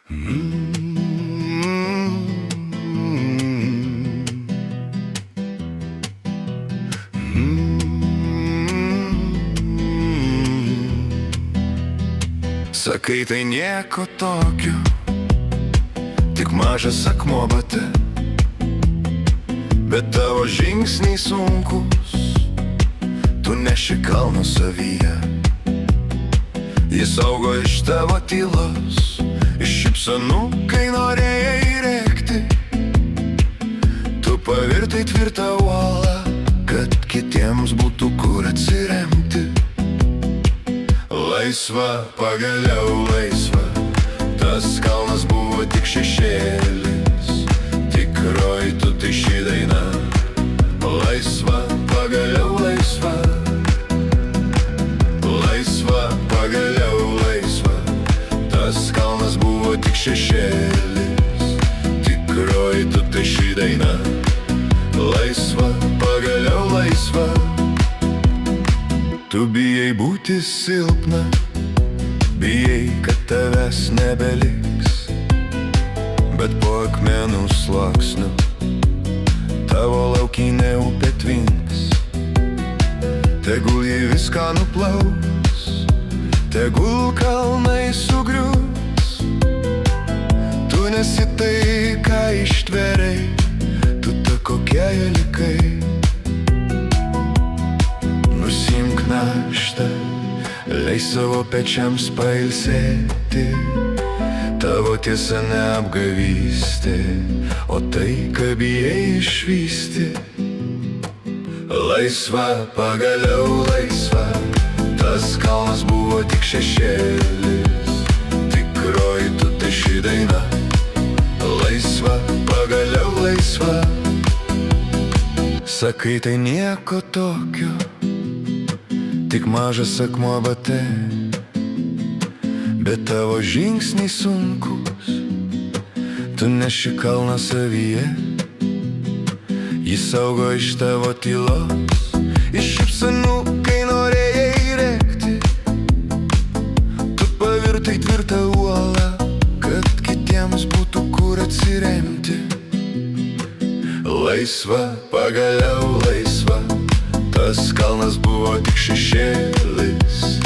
Sakai, tai nieko tokio, tik mažas akmuo bate, bet tavo žingsniai sunkus, tu neši kalną savyje. Jis augo iš tavo tylos, iš šypsenų, kai norėjai rėkti. Tu pavirtai tvirtą uolą, kad kitiems būtų kur atsiremti. Laisva, pagaliau laisva, tas kalnas buvo tik šešėlis. Tikroji tu tai ši daina. Laisva, pagaliau laisva, laisva, pagaliau laisva, tas kalnas buvo tik šešėlis. Tikroji tu tai ši daina. Laisva, pagaliau laisva. Tu bijai būti silpna, bijai, kad tavęs nebeliks, bet po akmenų sluoksniu tavo laukinė upė tvinks. Tegul jį viską nuplaus, tegul kalnai sugrius. Tu nesi tai, ką ištverei, tu ta kokia jie likai. Nusimk naštą, leis savo pečiams pailsėti. Tavo tiesa neapgavystė, o tai, ką bijai išvysti. Laisva, pagaliau laisva, tas kalnas buvo tik šešėlis. Tikroji tu tai ši daina. Laisva, pagaliau laisva. Sakai, tai nieko tokio, tik mažas akmuo bate, bet tavo žingsniai sunkus, tu neši kalną savyje. Jis augo iš tavo tylos, iš šypsenų, kai norėjai rėkti. Tu pavirtai tvirtą uolą, kad kitiems būtų kur atsiremti. Laisva, pagaliau laisva, tas kalnas buvo tik šešėlis.